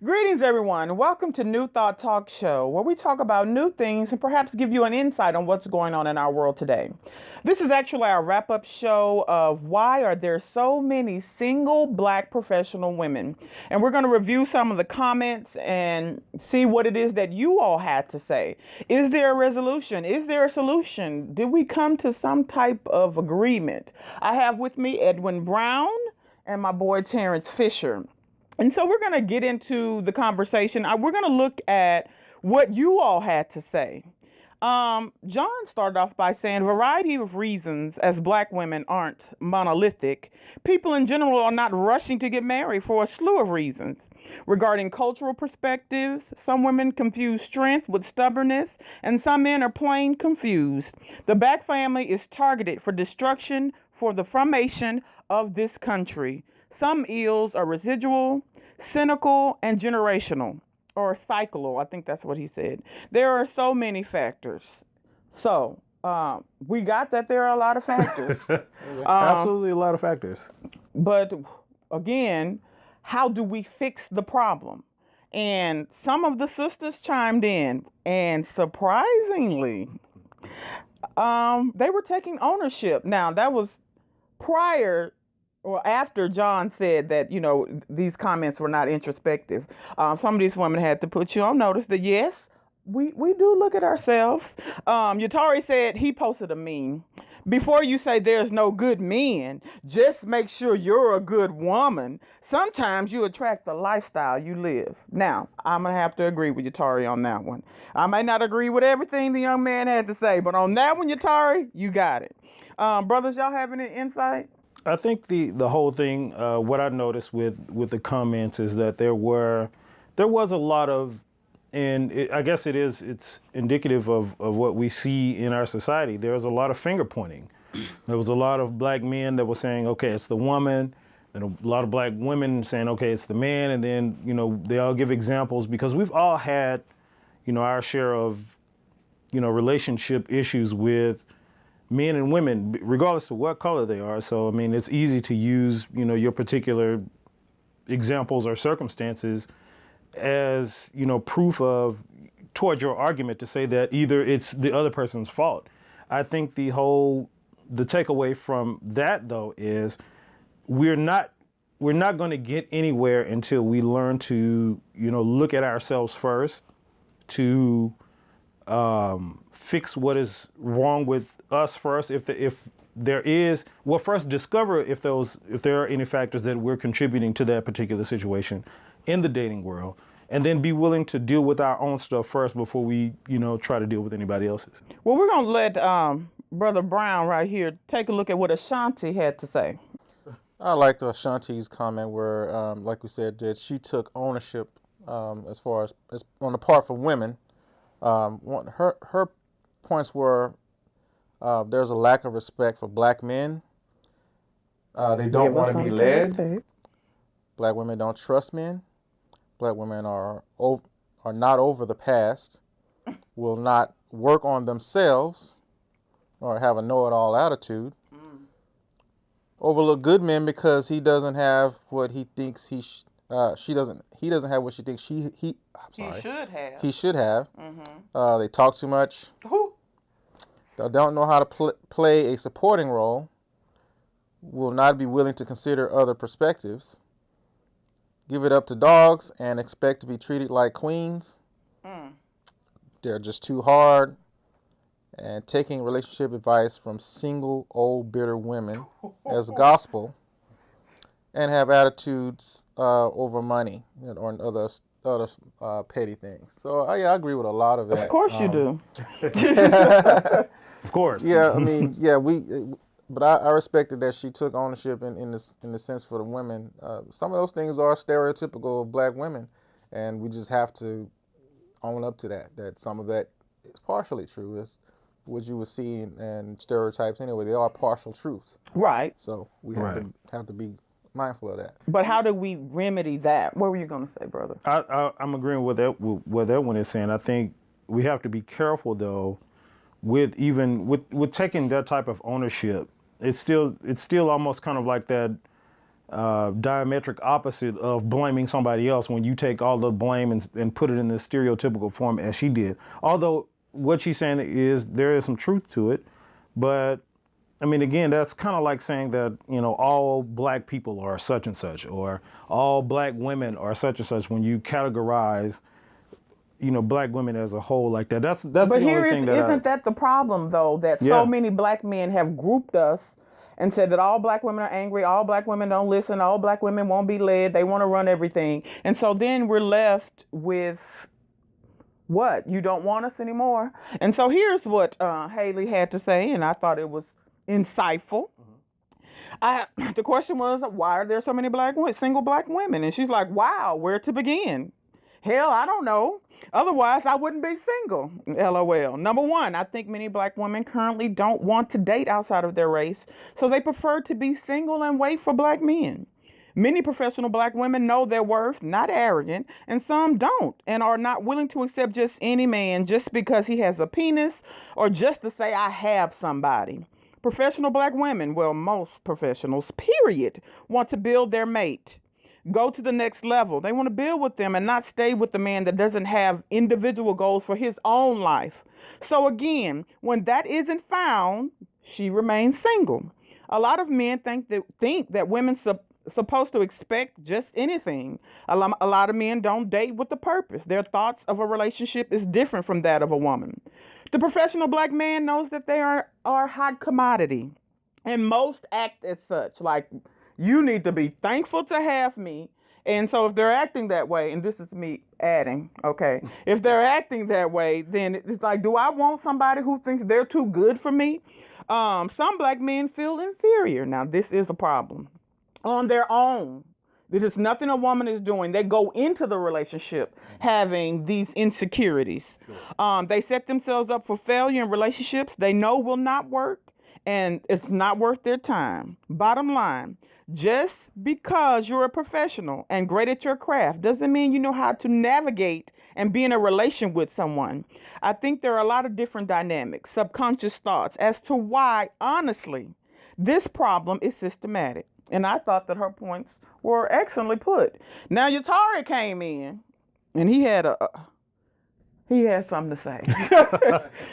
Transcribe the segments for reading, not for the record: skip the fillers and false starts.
Greetings, everyone. Welcome to New Thought Talk Show, where we talk about new things and perhaps give you an insight on what's going on in our world today. This is actually our wrap-up show of why are there so many single black professional women. And we're going to review some of the comments and see what it is that you all had to say. Is there a resolution? Is there a solution? Did we come to some type of agreement? I have with me Edwin Brown and my boy Terrence Fisher. And so we're going to get into the conversation. We're going to look at what you all had to say. John started off by saying a variety of reasons as black women aren't monolithic. People in general are not rushing to get married for a slew of reasons. Regarding cultural perspectives, some women confuse strength with stubbornness, and some men are plain confused. The black family is targeted for destruction for the formation of this country. Some ills are residual, cynical, and generational, or cyclical. I think that's what he said. There are so many factors. So we got that there are a lot of factors. Absolutely a lot of factors. But again, how do we fix the problem? And some of the sisters chimed in, and surprisingly, they were taking ownership. Now, that was prior or after John said that, these comments were not introspective. Some of these women had to put you on notice that, yes, we do look at ourselves. Yatari said he posted a meme. Before you say there's no good men, just make sure you're a good woman. Sometimes you attract the lifestyle you live. Now, I'm going to have to agree with Yatari on that one. I may not agree with everything the young man had to say, but on that one, Yatari, you got it. Brothers, y'all have any insight? I think the whole thing, what I noticed with the comments is that there was a lot of, and I guess it's indicative of what we see in our society. There was a lot of finger pointing. There was a lot of black men that were saying, okay, it's the woman, and a lot of black women saying, okay, it's the man, and then, they all give examples because we've all had, our share of, relationship issues with men and women, regardless of what color they are. So, I mean, it's easy to use, your particular examples or circumstances as, proof of, toward your argument to say that either it's the other person's fault. I think the takeaway from that, though, is we're not going to get anywhere until we learn to, look at ourselves first, to fix what is wrong with us first. If there is, well, first discover if there are any factors that we're contributing to that particular situation in the dating world, and then be willing to deal with our own stuff first before we, try to deal with anybody else's. Well, we're gonna let Brother Brown right here take a look at what Ashanti had to say. I liked Ashanti's comment where, like we said, that she took ownership as far as on the part for women. Her points were there's a lack of respect for black men. They don't want to be led. Black women don't trust men. Black women are not over the past, will not work on themselves, or have a know-it-all attitude. Overlook good men because he doesn't have what he thinks he doesn't have what she thinks he should have. Mm-hmm. They talk too much. They don't know how to play a supporting role. Will not be willing to consider other perspectives. Give it up to dogs and expect to be treated like queens. They're just too hard. And taking relationship advice from single, old, bitter women as gospel, and have attitudes over money or other petty things. So I agree with a lot of that. Of course you do. Of course. Yeah, I mean, yeah, but I respected that she took ownership in the sense for the women. Some of those things are stereotypical of black women, and we just have to own up to that. That some of that is partially true. It's what you would see in stereotypes anyway. They are partial truths. Right. So we have to be mindful of that. But how do we remedy that? What were you going to say, brother? I'm agreeing with what that one is saying. I think we have to be careful, though, with taking that type of ownership. It's still almost kind of like that diametric opposite of blaming somebody else when you take all the blame and put it in this stereotypical form as she did. Although what she's saying is there is some truth to it, but I mean, again, that's kind of like saying that, you know, all black people are such and such, or all black women are such and such when you categorize, you know, black women as a whole like that. That's but the only here thing that isn't that the problem, though, that so many black men have grouped us and said that all black women are angry, all black women don't listen, all black women won't be led, they want to run everything. And so then we're left with what? You don't want us anymore? And so here's what Haley had to say, and I thought it was insightful. The question was, why are there so many single black women? And she's like, wow, where to begin? Hell, I don't know. Otherwise, I wouldn't be single. LOL. Number one, I think many black women currently don't want to date outside of their race, so they prefer to be single and wait for black men. Many professional black women know their worth, not arrogant, and some don't, and are not willing to accept just any man just because he has a penis or just to say, I have somebody. Professional black women, well, most professionals, period, want to build their mate. Go to the next level. They want to build with them and not stay with the man that doesn't have individual goals for his own life. So again, when that isn't found, she remains single. A lot of men think that women supposed to expect just anything. A lot of men don't date with a purpose. Their thoughts of a relationship is different from that of a woman. The professional black man knows that they are hot commodity, and most act as such. Like, you need to be thankful to have me. And so if they're acting that way, and this is me adding, okay, if they're acting that way, then it's like, do I want somebody who thinks they're too good for me? Some black men feel inferior. Now, this is a problem. On their own. It is nothing a woman is doing. They go into the relationship having these insecurities. Sure. They set themselves up for failure in relationships they know will not work, and it's not worth their time. Bottom line, just because you're a professional and great at your craft doesn't mean you know how to navigate and be in a relation with someone. I think there are a lot of different dynamics, subconscious thoughts as to why, honestly, this problem is systematic. And I thought that her points were excellently put. Now, Yatari came in, and he had something to say.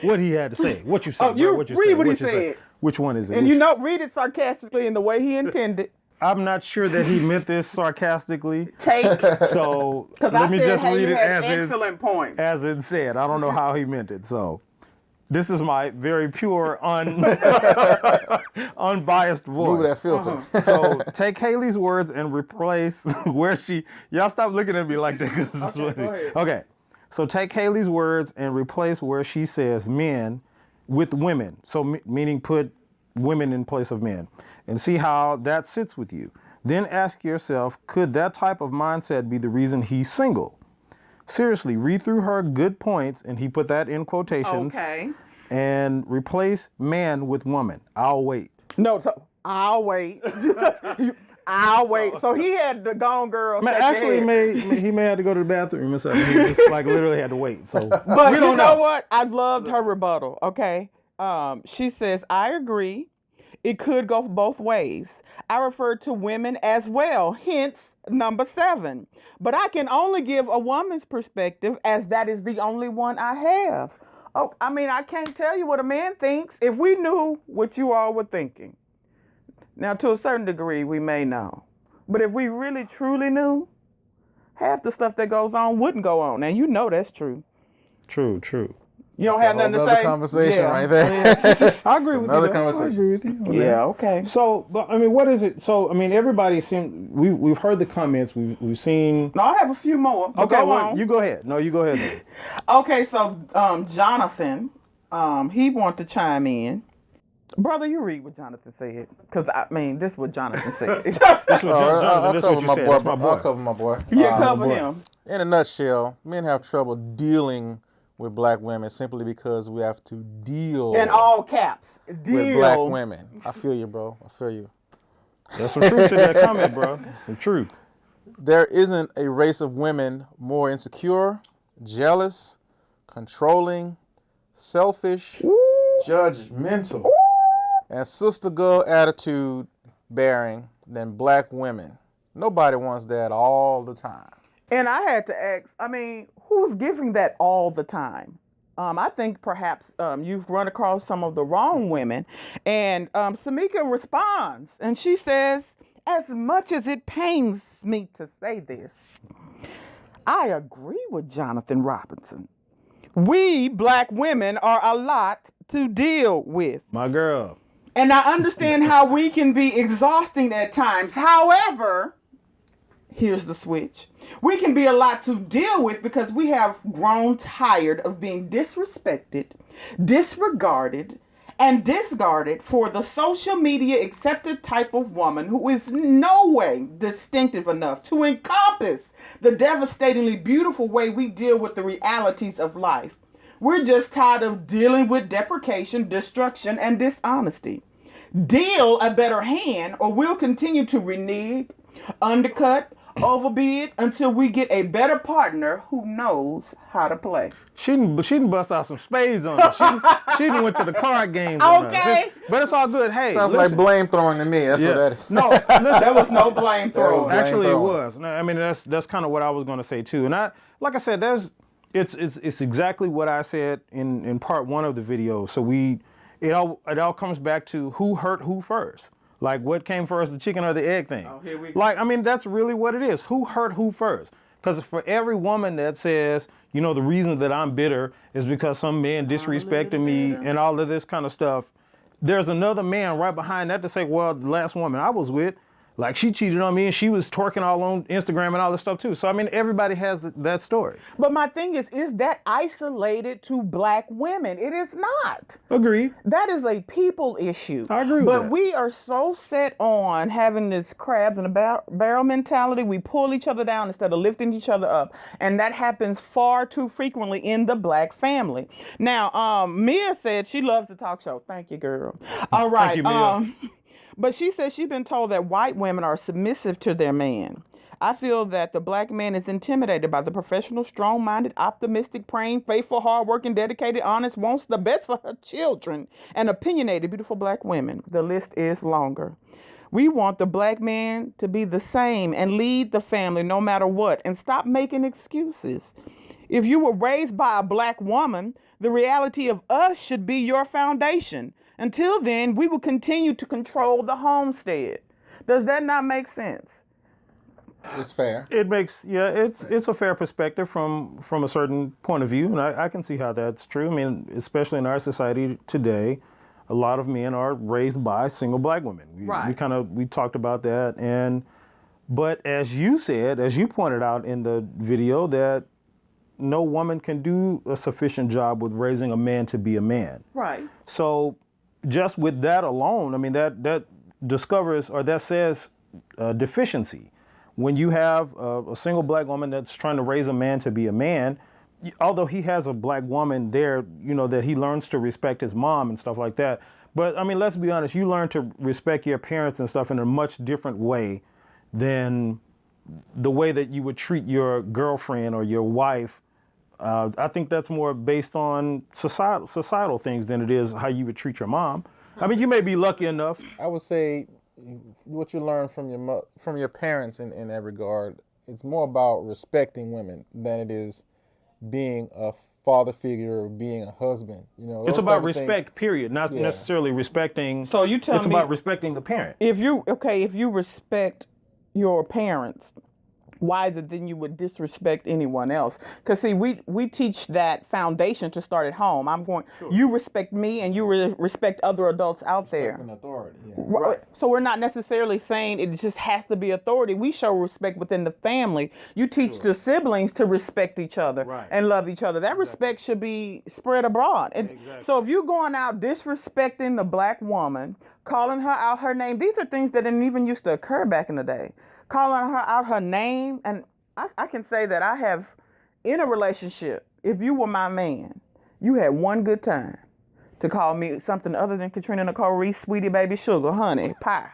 What he had to say? What you said? Oh, you what you read said? what he What you said. said? Which one is it? And you know, read it sarcastically in the way he intended. I'm not sure that he meant this sarcastically. So let me just read it as it said. I don't know how he meant it. So this is my very pure, unbiased voice. Move that filter. So take Haley's words and replace where she. Y'all stop looking at me like that. 'Cause this is go ahead. Okay. So take Haley's words and replace where she says men with women. So meaning put women in place of men, and see how that sits with you. Then ask yourself, could that type of mindset be the reason he's single? Seriously, read through her good points, and he put that in quotations. Okay. And replace man with woman. I'll wait. No, so I'll wait. I'll wait. So he had the gone girl. Man, actually, he may have to go to the bathroom or something. He just like literally had to wait. So, but we don't you know what? I loved her rebuttal. Okay. She says, I agree. It could go both ways. I refer to women as well, hence number 7. But I can only give a woman's perspective as that is the only one I have. Oh, I mean, I can't tell you what a man thinks if we knew what you all were thinking. Now, to a certain degree, we may know. But if we really, truly knew, half the stuff that goes on wouldn't go on. And you know that's true. True. You don't have nothing to say? Another conversation right there. I agree with another you. Conversation. I agree with you. Yeah, okay. So, but I mean, what is it? So, I mean, everybody seems we've heard the comments. We've seen. No, I have a few more. Okay, go well, on. you go ahead. No, you go ahead. Okay, so Jonathan, he wanted to chime in. Brother, you read what Jonathan said, because I mean, this is what Jonathan said. I'll cover my boy. I'll cover my boy. Yeah, cover him. In a nutshell, men have trouble dealing with black women simply because we have to deal in all caps with black women. I feel you, bro. I feel you. There's some truth to that comment, bro. Some truth. There isn't a race of women more insecure, jealous, controlling, selfish, judgmental, and sister girl attitude bearing than black women. Nobody wants that all the time. And I had to ask, I mean, who's giving that all the time? I think perhaps you've run across some of the wrong women. And Samika responds, and she says, as much as it pains me to say this, I agree with Jonathan Robinson. We black women are a lot to deal with. My girl. And I understand how we can be exhausting at times. However, here's the switch. We can be a lot to deal with because we have grown tired of being disrespected, disregarded, and discarded for the social media accepted type of woman who is no way distinctive enough to encompass the devastatingly beautiful way we deal with the realities of life. We're just tired of dealing with deprecation, destruction, and dishonesty. Deal a better hand, or we'll continue to renege, undercut, overbid until we get a better partner who knows how to play. She didn't bust out some spades on us. She didn't went to the card games on us. But it's all good. Hey, sounds like blame throwing to me. That's what that is. No, listen, there was no blame throwing. Actually, it was. No, I mean, that's kind of what I was going to say too. And like I said, it's exactly what I said in part one of the video. So it all comes back to who hurt who first. Like, what came first, the chicken or the egg thing? Oh, here we go. Like, I mean, that's really what it is. Who hurt who first? Because for every woman that says, you know, the reason that I'm bitter is because some man disrespected me and all of this kind of stuff, there's another man right behind that to say, well, the last woman I was with, like, she cheated on me and she was twerking all on Instagram and all this stuff too. So, I mean, everybody has that story. But my thing is that isolated to black women? It is not. Agreed. That is a people issue. I agree with that. But we are so set on having this crabs in a barrel mentality. We pull each other down instead of lifting each other up. And that happens far too frequently in the black family. Now, Mia said she loves the talk show. Thank you, girl. All right. Thank you, Mia. But she says she's been told that white women are submissive to their man. I feel that the black man is intimidated by the professional, strong-minded, optimistic, praying, faithful, hardworking, dedicated, honest, wants the best for her children, and opinionated, beautiful black women. The list is longer. We want the black man to be the same and lead the family no matter what, and stop making excuses. If you were raised by a black woman, the reality of us should be your foundation. Until then, we will continue to control the homestead. Does that not make sense? It's fair. It makes, it's a fair perspective from a certain point of view, and I can see how that's true. I mean, especially in our society today, a lot of men are raised by single black women. We talked about that, but as you said, as you pointed out in the video, that no woman can do a sufficient job with raising a man to be a man. Right. So just with that alone, I mean, that discovers, or that says deficiency. When you have a single black woman that's trying to raise a man to be a man, although he has a black woman there, you know, that he learns to respect his mom and stuff like that. But I mean, let's be honest, you learn to respect your parents and stuff in a much different way than the way that you would treat your girlfriend or your wife. I think that's more based on societal things than it is how you would treat your mom. I mean, you may be lucky enough. I would say what you learn from your parents in that regard, it's more about respecting women than it is being a father figure or being a husband. You know, it's about respect, period, not necessarily respecting. So you tell me, it's about respecting the parent. If you respect your parents, why is it then you would disrespect anyone else? Because see, we teach that foundation to start at home. You respect me and you respect other adults out there. Respecting authority. Yeah. Right. So we're not necessarily saying it just has to be authority. We show respect within the family. You teach the siblings to respect each other and love each other. That respect should be spread abroad. So if you're going out disrespecting the black woman, calling her out her name, these are things that didn't even used to occur back in the day. Calling her out her name, and I can say that I have, in a relationship, if you were my man, you had one good time to call me something other than Katrina Nicole Reese, sweetie, baby, sugar, honey, pie.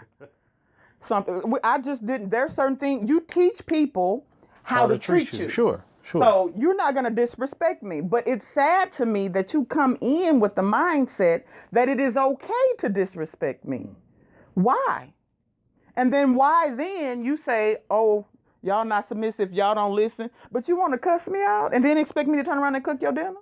Something. I just didn't. There's certain things you teach people how to treat you. Sure. So you're not going to disrespect me. But it's sad to me that you come in with the mindset that it is okay to disrespect me. Why? And then why then you say, oh, y'all not submissive, y'all don't listen, but you want to cuss me out and then expect me to turn around and cook your dinner?